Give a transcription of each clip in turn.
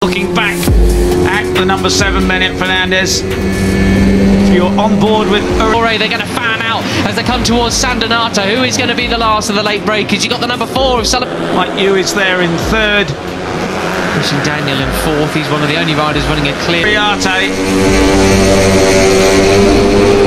Looking back at the number 7 minute Fernandez. If you're on board with they're going to fan out as they come towards San Donato. Who is going to be the last of the late breakers? You got the number 4 of Sullivan. Mike Yu is there in 3rd. Pushing Daniel in 4th. He's one of the only riders running a clear. Iriarte.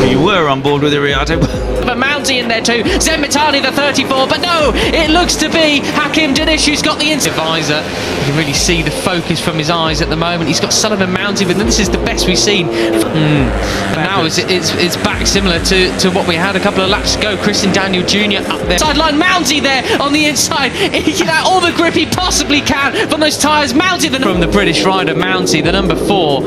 You were on board with Iriarte. But Mounty in there too. Zen Mitani the 34, but no, it looks to be Hakim Dinish who's got the visor. You can really see the focus from his eyes at the moment. He's got Sullivan Mounty, but this is the best we've seen. And now it's back similar to what we had a couple of laps ago. Christian Daniel Jr. up there. Sideline Mounty there on the inside. He can have all the grip he possibly can from those tyres. Mounty from the British rider Mounty, the number 4.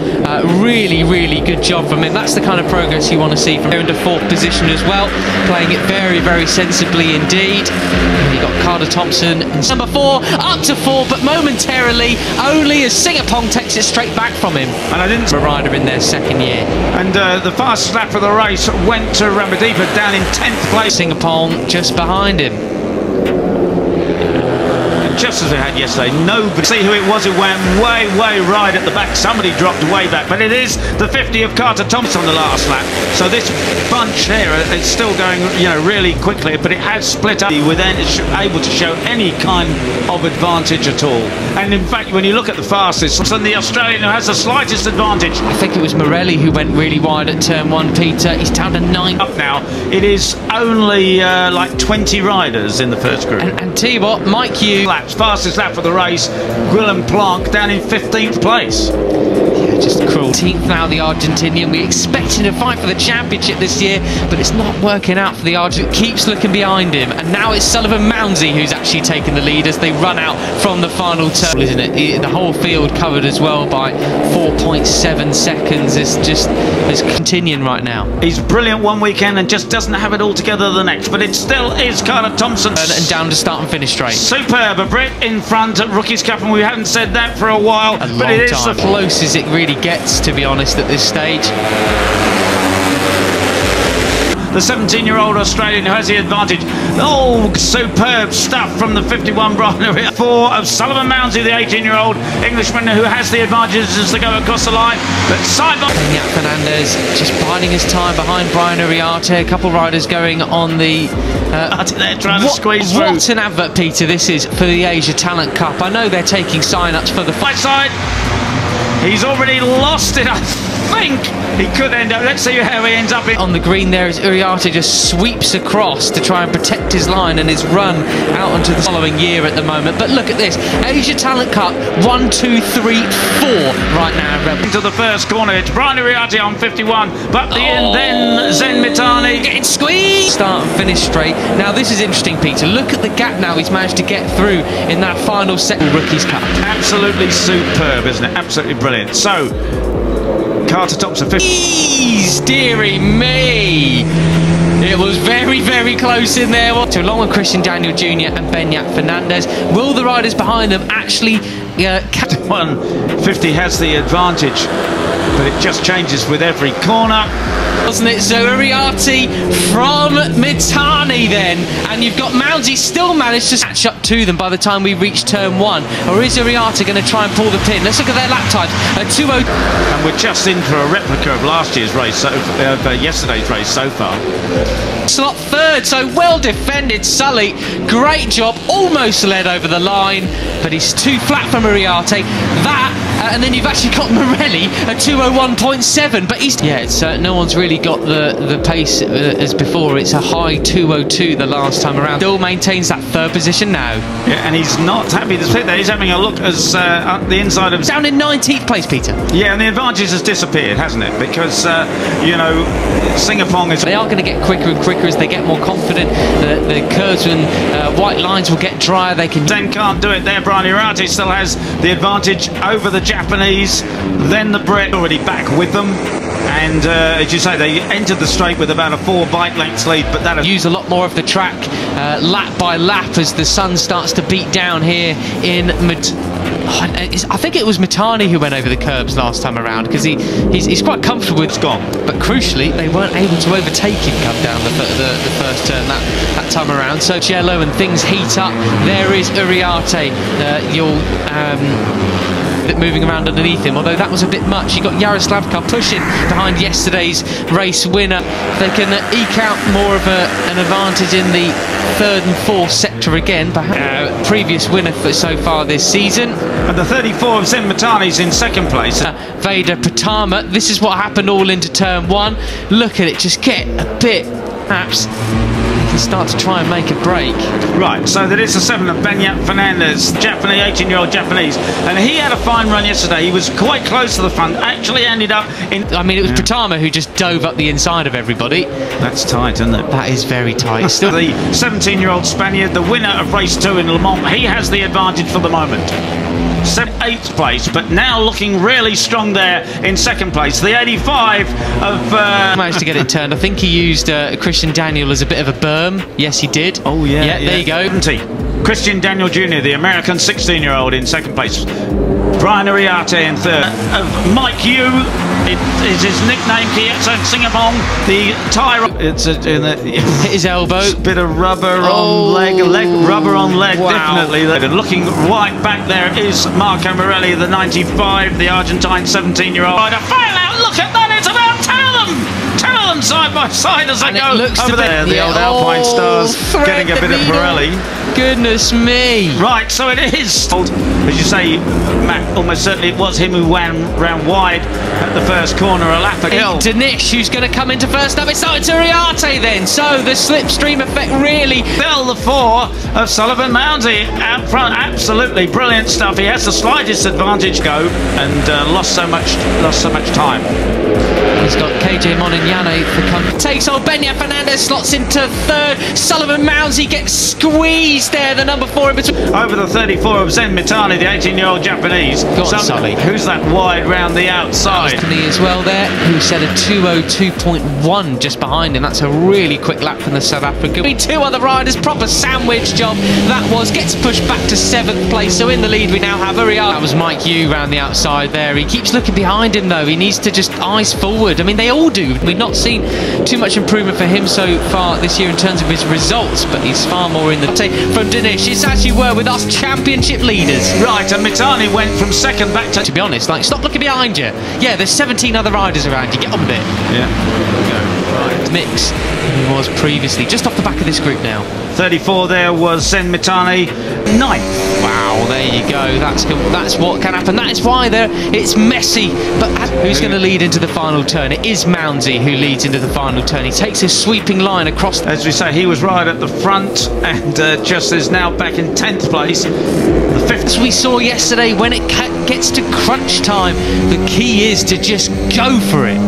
Really good job from him. That's the kind of progress you want to see from here into 4th position as well. Playing it very sensibly indeed. You got Carter Thompson and number 4 up to 4, but momentarily only as Singapong takes it straight back from him. And I didn't a rider in their 2nd year. And the fastest lap of the race went to Ramadipa down in 10th place. Singapong just behind him. Just as we had yesterday, nobody see who it was who went way right at the back. Somebody dropped way back, but it is the 50 of Carter Thompson on the last lap. So this bunch here is still going, really quickly, but it has split up within able to show any kind of advantage at all. And in fact, when you look at the fastest, the Australian who has the slightest advantage. I think it was Morelli who went really wide at turn 1. Peter, he's down to 9 up now. It is only like 20 riders in the first group. And tell you what, Mike Yu. Fastest lap for the race, Guillaume Planck down in 15th place. Yeah, just cruel. 18th now, the Argentinian. We expected to fight for the championship this year, but it's not working out for the Argentinian. Keeps looking behind him, and now it's Sullivan Mounty who's actually taken the lead as they run out from the final turn, isn't it? The whole field covered as well by 4.7 seconds. It's continuing right now. He's brilliant one weekend and just doesn't have it all together the next, but it still is Carter Thompson. And down to start and finish straight. Superb. A Brit in front at Rookies Cup, and we haven't said that for a while. But it is the close as it really gets, to be honest, at this stage. The 17-year-old Australian who has the advantage. Oh, superb stuff from the 51 Brian 4 of Sullivan Mounty, the 18-year-old Englishman who has the advantage as they go across the line. But side by Fernandez just biding his time behind Brian Iriarte. A couple riders going on the they're trying to squeeze through. What an advert, Peter, this is for the Asia Talent Cup. I know they're taking sign-ups for the right side. He's already lost it, I think. He could end up, let's see how he ends up on the green there as Iriarte just sweeps across to try and protect his line and his run out onto the following year at the moment. But look at this, Asia Talent Cup 1, 2, 3, 4 right now. Into the first corner, it's Brian Iriarte on 51, but the end then Zen Mitani getting squeezed. Start and finish straight. Now this is interesting, Peter. Look at the gap now he's managed to get through in that final second Rookies Cup. Absolutely superb, isn't it? Absolutely brilliant. So Carter Thompson 50. Dearie me! It was very close in there. To along with Christian Daniel Jr. and Benyat Fernandez. Will the riders behind them actually 150 has the advantage, but it just changes with every corner, doesn't it? So Iriarte from Mitani then, and you've got Mounty still managed to catch up to them by the time we reach turn 1. Or is Iriarte going to try and pull the pin? Let's look at their lap times. 2:02. And we're just in for a replica of last year's race, yesterday's race so far. Slot 3rd, so well defended Sully. Great job, almost led over the line, but he's too flat from Iriarte. And then you've actually got Morelli at 2:01.7, but he's it's no one's really got the pace as before. It's a high 2:02 the last time around. Still maintains that 3rd position now. Yeah, and he's not happy to sit there. He's having a look as at the inside of down in 19th place, Peter. Yeah, and the advantage has disappeared, hasn't it? Because Singapong is. They are going to get quicker and quicker as they get more confident. The curves and white lines will get drier. They can. Then can't do it there. Brian Iriarte still has the advantage over the Japanese. Then the Brit already back with them. And as you say, they entered the straight with about a 4 bike lengths lead, but that use a lot more of the track lap by lap as the sun starts to beat down here in I think it was Mitani who went over the curbs last time around, because he's quite comfortable with gone. But crucially, they weren't able to overtake him come down the first turn that time around. So yellow and things heat up. There is Iriarte, your moving around underneath him, although that was a bit much. You got Yaroslavka pushing behind yesterday's race winner. They can eke out more of an advantage in the third and fourth sector again. Previous winner so far this season. And the 34 of Zenmatani's in second place. Veda Pratama. This is what happened all into turn one. Look at it, just get a bit, perhaps he can start to try and make a break. Right, so that is the 7 of Benyat Fernandez, Japanese, 18-year-old Japanese, and he had a fine run yesterday. He was quite close to the front, actually ended up in... I mean, it was Pratama who just dove up the inside of everybody. That's tight, isn't it? That is very tight. Still, the 17-year-old Spaniard, the winner of race 2 in Le Mans, he has the advantage for the moment. 8th place, but now looking really strong there in second place. The 85 of... managed to get it turned. I think he used Christian Daniel as a bit of a berm. Yes, he did. Oh, yeah. Yeah, there you go. 70. Christian Daniel Jr., the American 16-year-old in second place. Brian Ariarte in third. Of Mike Yu, it is his nickname, Kietso Singapong. The tie, it's hit his elbow. Bit of rubber on leg, rubber on leg, wow. Definitely. And looking right back there is Marco Morelli, the 95, the Argentine 17-year-old. Look at that, it's about 10 of them! 10 of them side by side as they go over there. The old Alpine stars getting a bit of Pirelli. Goodness me. Right, so it is, as you say, Matt, almost certainly it was him who ran wide at the first corner, a lap ago. Danish, who's going to come into first up. It's Ariarte then. So the slipstream effect really. Bill, the 4 of Sullivan Mounty out front. Absolutely brilliant stuff. He has the slightest advantage go and lost so much time. He's got KJ Monignane for come. Takes old Benyat Fernandez, slots into third. Sullivan Mounty gets squeezed there, the number 4 in between. Over the 34 of Zen Mitani, the 18-year-old Japanese. Sully. Who's that wide round the outside? As well there, who set a 2:02.1 just behind him. That's a really quick lap from the South African. 2 other riders, proper sandwich job that was. Gets pushed back to 7th place, so in the lead we now have Ariarte. That was Mike Yu round the outside there. He keeps looking behind him though. He needs to just eyes forward. I mean, they all do. We've not seen too much improvement for him so far this year in terms of his results, but he's far more in the from Dinesh. It's actually were with us championship leaders. Right, and Mitani went from second back to be honest, like, stop looking behind you. Yeah, there's 17 other riders around you. Get on with it. Yeah. Right. Mix he was previously, just off the back of this group now. 34 there was Zen Mitani, 9th. Wow, there you go. That's what can happen. That is why it's messy. But who's going to lead into the final turn? It is Moundsey who leads into the final turn. He takes his sweeping line across. As we say, he was right at the front and just is now back in 10th place. The 5th. As we saw yesterday, when it gets to crunch time, the key is to just go for it.